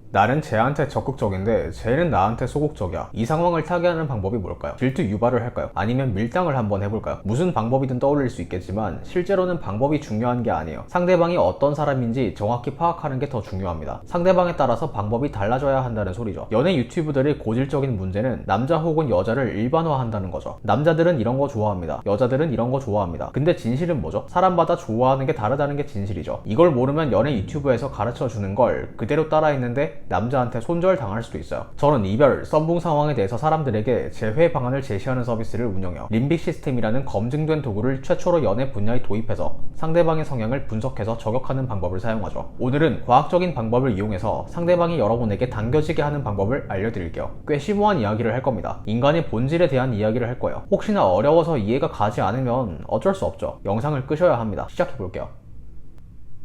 나는 쟤한테 적극적인데 쟤는 나한테 소극적이야. 이 상황을 타개하는 방법이 뭘까요? 질투 유발을 할까요? 아니면 밀당을 한번 해볼까요? 무슨 방법이든 떠올릴 수 있겠지만 실제로는 방법이 중요한 게 아니에요. 상대방이 어떤 사람인지 정확히 파악하는 게 더 중요합니다. 상대방에 따라서 방법이 달라져야 한다는 소리죠. 연애 유튜브들의 고질적인 문제는 남자 혹은 여자를 일반화한다는 거죠. 남자들은 이런 거 좋아합니다. 여자들은 이런 거 좋아합니다. 근데 진실은 뭐죠? 사람마다 좋아하는 게 다르다는 게 진실이죠. 이걸 모르면 연애 유튜브에서 가르쳐 주는 걸 그대로 따라했는데 남자한테 손절당할 수도 있어요. 저는 이별, 썸붕 상황에 대해서 사람들에게 재회 방안을 제시하는 서비스를 운영해요. 림빅 시스템이라는 검증된 도구를 최초로 연애 분야에 도입해서 상대방의 성향을 분석해서 저격하는 방법을 사용하죠. 오늘은 과학적인 방법을 이용해서 상대방이 여러분에게 당겨지게 하는 방법을 알려드릴게요. 꽤 심오한 이야기를 할 겁니다. 인간의 본질에 대한 이야기를 할 거예요. 혹시나 어려워서 이해가 가지 않으면 어쩔 수 없죠. 영상을 끄셔야 합니다. 시작해볼게요.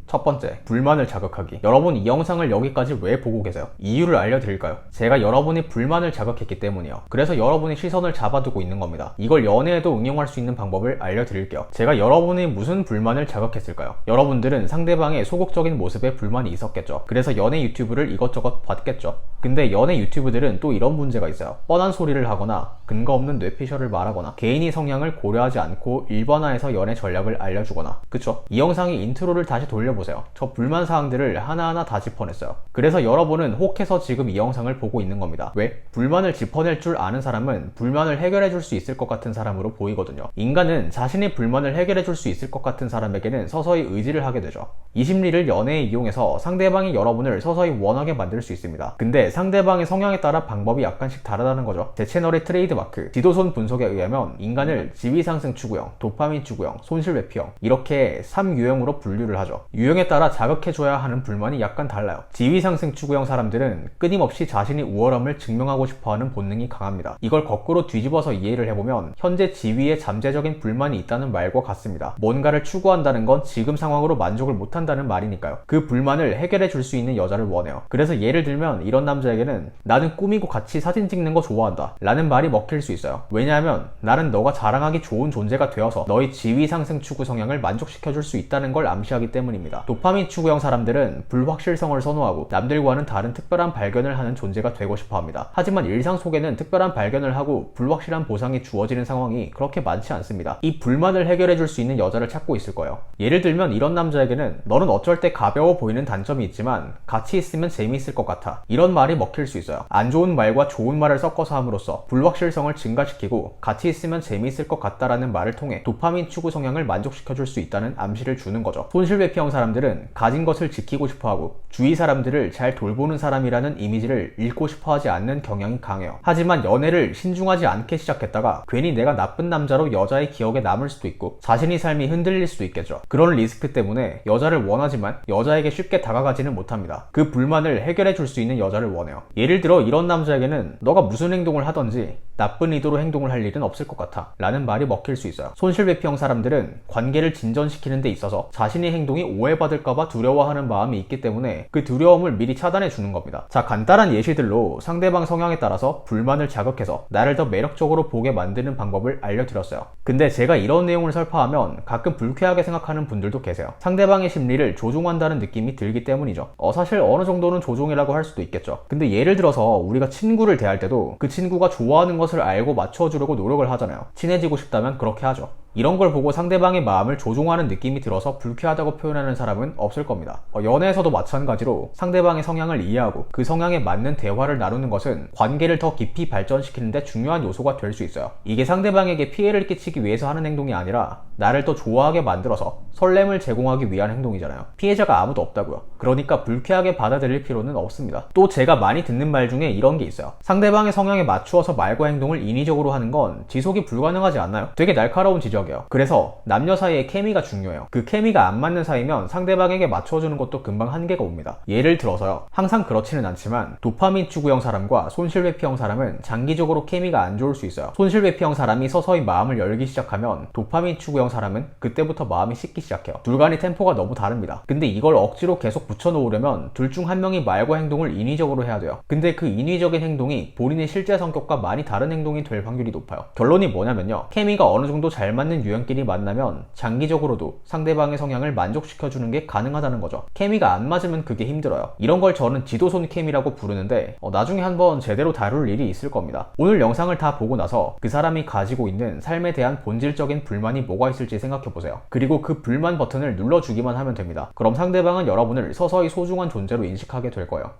첫 번째, 불만을 자극하기. 여러분 이 영상을 여기까지 왜 보고 계세요? 이유를 알려드릴까요? 제가 여러분이 불만을 자극했기 때문이에요. 그래서 여러분이 시선을 잡아두고 있는 겁니다. 이걸 연애에도 응용할 수 있는 방법을 알려드릴게요. 제가 여러분이 무슨 불만을 자극했을까요? 여러분들은 상대방의 소극적인 모습에 불만이 있었겠죠. 그래서 연애 유튜브를 이것저것 봤겠죠. 근데 연애 유튜브들은 또 이런 문제가 있어요. 뻔한 소리를 하거나 근거 없는 뇌피셜을 말하거나 개인의 성향을 고려하지 않고 일반화해서 연애 전략을 알려주거나, 그쵸? 이 영상의 인트로를 다시 돌려보세요. 저 불만 사항들을 하나하나 다 짚어냈어요. 그래서 여러분은 혹해서 지금 이 영상을 보고 있는 겁니다. 왜? 불만을 짚어낼 줄 아는 사람은 불만을 해결해 줄 수 있을 것 같은 사람으로 보이거든요. 인간은 자신의 불만을 해결해 줄 수 있을 것 같은 사람에게는 서서히 의지를 하게 되죠. 이 심리를 연애에 이용해서 상대방이 여러분을 서서히 원하게 만들 수 있습니다. 근데 상대방의 성향에 따라 방법이 약간씩 다르다는 거죠. 제 채널의 트레이드마크, 지도손 분석에 의하면 인간을 지위상승 추구형, 도파민 추구형, 손실회피형, 이렇게 3유형으로 분류를 하죠. 유형에 따라 자극해줘야 하는 불만이 약간 달라요. 지위상승 추구형 사람들은 끊임없이 자신의 우월함을 증명하고 싶어하는 본능이 강합니다. 이걸 거꾸로 뒤집어서 이해를 해보면 현재 지위에 잠재적인 불만이 있다는 말과 같습니다. 뭔가를 추구한다는 건 지금 상황으로 만족을 못한다는 말이니까요. 그 불만을 해결해 줄 수 있는 여자를 원해요. 그래서 예를 들면 이런 남자에게는 나는 꾸미고 같이 사진 찍는 거 좋아한다 라는 말이 먹힐 수 있어요. 왜냐하면 나는 너가 자랑하기 좋은 존재가 되어서 너의 지위 상승 추구 성향을 만족시켜 줄 수 있다는 걸 암시하기 때문입니다. 도파민 추구형 사람들은 불확실성을 선호하고 남들과는 다른 특별한 발견을 하는 존재가 되고 싶어 합니다. 하지만 일상 속에는 특별한 발견을 하고 불확실한 보상이 주어지는 상황이 그렇게 많지 않습니다. 이 불만을 해결해 줄 수 있는 여자를 찾고 있을 거예요. 예를 들면 이런 남자에게는 너는 어쩔 때 가벼워 보이는 단점이 있지만 같이 있으면 재미있을 것 같아, 이런 말이 먹힐 수 있어요. 안 좋은 말과 좋은 말을 섞어서 함으로써 불확실성을 증가시키고 같이 있으면 재미있을 것 같다라는 말을 통해 도파민 추구 성향을 만족시켜 줄 수 있다는 암시를 주는 거죠. 손실회피형 사람들은 가진 것을 지키고 싶어하고 주위 사람들을 잘 돌보는 사람이라는 이미지를 잃고 싶어하지 않는 경향이 강해요. 하지만 연애를 신중하지 않게 시작했다가 괜히 내가 나쁜 남자로 여자의 기억에 남을 수도 있고 자신의 삶이 흔들릴 수도 있겠죠. 그런 리스크 때문에 여자를 원하지만 여자에게 쉽게 다가가지는 못합니다. 그 불만을 해결해 줄 수 있는 여자를 원해요. 예를 들어 이런 남자에게는 너가 무슨 행동을 하던지 나쁜 의도로 행동을 할 일은 없을 것 같아 라는 말이 먹힐 수 있어요. 손실회피형 사람들은 관계를 진전시키는 데 있어서 자신의 행동이 오해받을까봐 두려워하는 마음이 있기 때문에 그 두려움을 미리 차단해 주는 겁니다. 자, 간단한 예시들로 상대방 성향에 따라서 불만을 자극해서 나를 더 매력적으로 보게 만드는 방법을 알려드렸어요. 근데 제가 이런 내용을 설파하면 가끔 불쾌하게 생각하는 분들도 계세요. 상대방의 심리를 조종한다는 느낌이 들기 때문이죠. 사실 어느 정도는 조종이라고 할 수도 있겠죠. 근데 예를 들어서 우리가 친구를 대할 때도 그 친구가 좋아하는 것을 알고 맞춰주려고 노력을 하잖아요. 친해지고 싶다면 그렇게 하죠. 이런 걸 보고 상대방의 마음을 조종하는 느낌이 들어서 불쾌하다고 표현하는 사람은 없을 겁니다. 연애에서도 마찬가지로 상대방의 성향을 이해하고 그 성향에 맞는 대화를 나누는 것은 관계를 더 깊이 발전시키는 데 중요한 요소가 될 수 있어요. 이게 상대방에게 피해를 끼치기 위해서 하는 행동이 아니라 나를 더 좋아하게 만들어서 설렘을 제공하기 위한 행동이잖아요. 피해자가 아무도 없다고요. 그러니까 불쾌하게 받아들일 필요는 없습니다. 또 제가 많이 듣는 말 중에 이런 게 있어요. 상대방의 성향에 맞추어서 말과 행동을 인위적으로 하는 건 지속이 불가능하지 않나요? 되게 날카로운 지적이에요. 그래서 남녀 사이의 케미가 중요해요. 그 케미가 안 맞는 사이면 상대방에게 맞춰주는 것도 금방 한계가 옵니다. 예를 들어서요. 항상 그렇지는 않지만 도파민 추구형 사람과 손실회피형 사람은 장기적으로 케미가 안 좋을 수 있어요. 손실회피형 사람이 서서히 마음을 열기 시작하면 도파민 추구형 사람은 그때부터 마음이 식기 시작해요. 둘 간의 템포가 너무 다릅니다. 근데 이걸 억지로 계속 붙여놓으려면 둘 중 한 명이 말과 행동을 인위적으로 해야 돼요. 근데 그 인위적인 행동이 본인의 실제 성격과 많이 다른 행동이 될 확률이 높아요. 결론이 뭐냐면요. 케미가 어느 정도 잘 맞는 맞는 유형끼리 만나면 장기적으로도 상대방의 성향을 만족시켜주는 게 가능하다는 거죠. 케미가 안 맞으면 그게 힘들어요. 이런 걸 저는 지도손 케미라고 부르는데 나중에 한번 제대로 다룰 일이 있을 겁니다. 오늘 영상을 다 보고 나서 그 사람이 가지고 있는 삶에 대한 본질적인 불만이 뭐가 있을지 생각해보세요. 그리고 그 불만 버튼을 눌러주기만 하면 됩니다. 그럼 상대방은 여러분을 서서히 소중한 존재로 인식하게 될 거예요.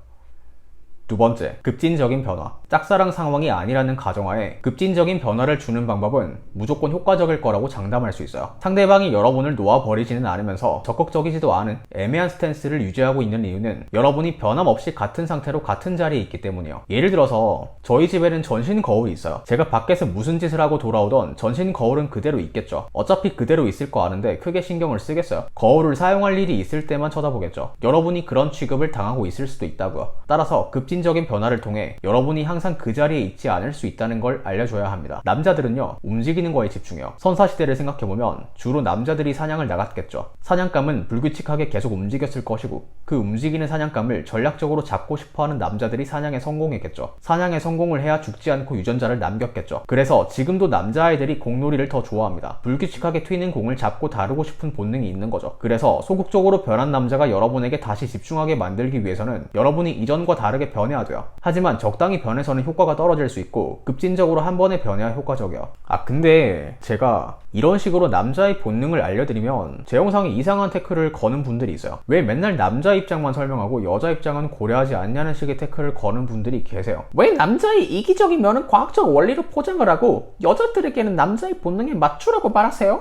두 번째, 급진적인 변화. 짝사랑 상황이 아니라는 가정하에 급진적인 변화를 주는 방법은 무조건 효과적일 거라고 장담할 수 있어요. 상대방이 여러분을 놓아버리지는 않으면서 적극적이지도 않은 애매한 스탠스를 유지하고 있는 이유는 여러분이 변함없이 같은 상태로 같은 자리에 있기 때문이에요. 예를 들어서 저희 집에는 전신 거울이 있어요. 제가 밖에서 무슨 짓을 하고 돌아오던 전신 거울은 그대로 있겠죠. 어차피 그대로 있을 거 아는데 크게 신경을 쓰겠어요. 거울을 사용할 일이 있을 때만 쳐다보겠죠. 여러분이 그런 취급을 당하고 있을 수도 있다고요. 따라서 급진적인 변화를 통해 여러분이 항상 그 자리에 있지 않을 수 있다는 걸 알려줘야 합니다. 남자들은요, 움직이는 거에 집중해요. 선사시대를 생각해보면 주로 남자들이 사냥을 나갔겠죠. 사냥감은 불규칙하게 계속 움직였을 것이고 그 움직이는 사냥감을 전략적으로 잡고 싶어하는 남자들이 사냥에 성공했겠죠. 사냥에 성공을 해야 죽지 않고 유전자를 남겼겠죠. 그래서 지금도 남자아이들이 공놀이를 더 좋아합니다. 불규칙하게 튀는 공을 잡고 다루고 싶은 본능이 있는 거죠. 그래서 소극적으로 변한 남자가 여러분에게 다시 집중하게 만들기 위해서는 여러분이 이전과 다르게 변해야 돼요. 하지만 적당히 변해서는 효과가 떨어질 수 있고 급진적으로 한 번에 변해야 효과적이에요. 근데 제가 이런 식으로 남자의 본능을 알려드리면 제 영상에 이상한 태클을 거는 분들이 있어요. 왜 맨날 남자 입장만 설명하고 여자 입장은 고려하지 않냐는 식의 태클을 거는 분들이 계세요. 왜 남자의 이기적인 면은 과학적 원리로 포장을 하고 여자들에게는 남자의 본능에 맞추라고 말하세요?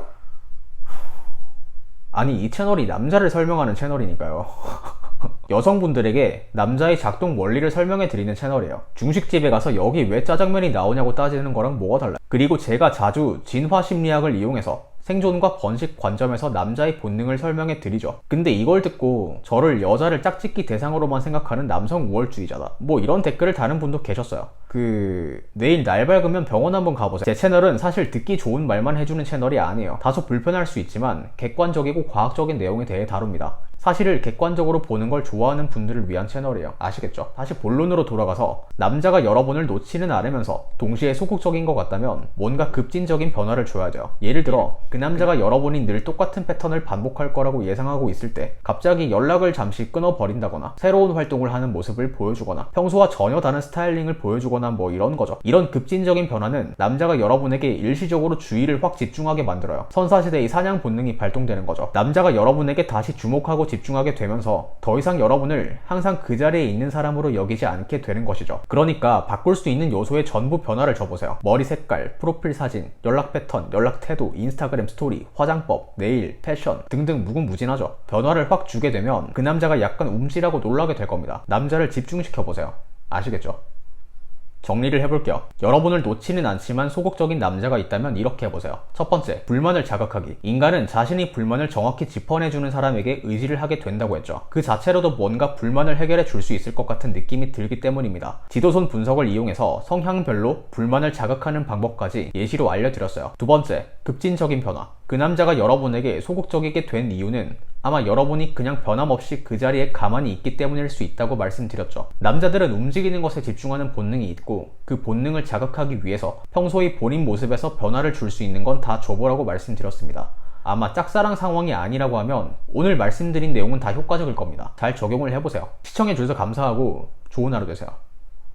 아니, 이 채널이 남자를 설명하는 채널이니까요. 여성분들에게 남자의 작동 원리를 설명해 드리는 채널이에요. 중식집에 가서 여기 왜 짜장면이 나오냐고 따지는 거랑 뭐가 달라요? 그리고 제가 자주 진화심리학을 이용해서 생존과 번식 관점에서 남자의 본능을 설명해 드리죠. 근데 이걸 듣고 저를 여자를 짝짓기 대상으로만 생각하는 남성 우월주의자다, 뭐 이런 댓글을 다는 분도 계셨어요. 내일 날 밝으면 병원 한번 가보세요. 제 채널은 사실 듣기 좋은 말만 해주는 채널이 아니에요. 다소 불편할 수 있지만 객관적이고 과학적인 내용에 대해 다룹니다. 사실을 객관적으로 보는 걸 좋아하는 분들을 위한 채널이에요. 아시겠죠? 다시 본론으로 돌아가서 남자가 여러분을 놓지는 않으면서 동시에 소극적인 것 같다면 뭔가 급진적인 변화를 줘야 돼요. 예를 들어 그 남자가 여러분이 늘 똑같은 패턴을 반복할 거라고 예상하고 있을 때 갑자기 연락을 잠시 끊어버린다거나 새로운 활동을 하는 모습을 보여주거나 평소와 전혀 다른 스타일링을 보여주거나 뭐 이런 거죠. 이런 급진적인 변화는 남자가 여러분에게 일시적으로 주의를 확 집중하게 만들어요. 선사시대의 사냥 본능이 발동되는 거죠. 남자가 여러분에게 다시 주목하고 집중하게 되면서 더 이상 여러분을 항상 그 자리에 있는 사람으로 여기지 않게 되는 것이죠. 그러니까 바꿀 수 있는 요소의 전부 변화를 줘보세요. 머리 색깔, 프로필 사진, 연락 패턴, 연락 태도, 인스타그램 스토리, 화장법, 네일, 패션 등등 무궁무진하죠. 변화를 확 주게 되면 그 남자가 약간 움찔하고 놀라게 될 겁니다. 남자를 집중시켜보세요. 아시겠죠? 정리를 해볼게요. 여러분을 놓지는 않지만 소극적인 남자가 있다면 이렇게 해보세요. 첫 번째, 불만을 자극하기. 인간은 자신이 불만을 정확히 짚어내주는 사람에게 의지를 하게 된다고 했죠. 그 자체로도 뭔가 불만을 해결해 줄 수 있을 것 같은 느낌이 들기 때문입니다. 지도손 분석을 이용해서 성향별로 불만을 자극하는 방법까지 예시로 알려드렸어요. 두 번째, 급진적인 변화. 그 남자가 여러분에게 소극적이게 된 이유는 아마 여러분이 그냥 변함없이 그 자리에 가만히 있기 때문일 수 있다고 말씀드렸죠. 남자들은 움직이는 것에 집중하는 본능이 있고 그 본능을 자극하기 위해서 평소의 본인 모습에서 변화를 줄 수 있는 건 다 줘보라고 말씀드렸습니다. 아마 짝사랑 상황이 아니라고 하면 오늘 말씀드린 내용은 다 효과적일 겁니다. 잘 적용을 해보세요. 시청해주셔서 감사하고 좋은 하루 되세요.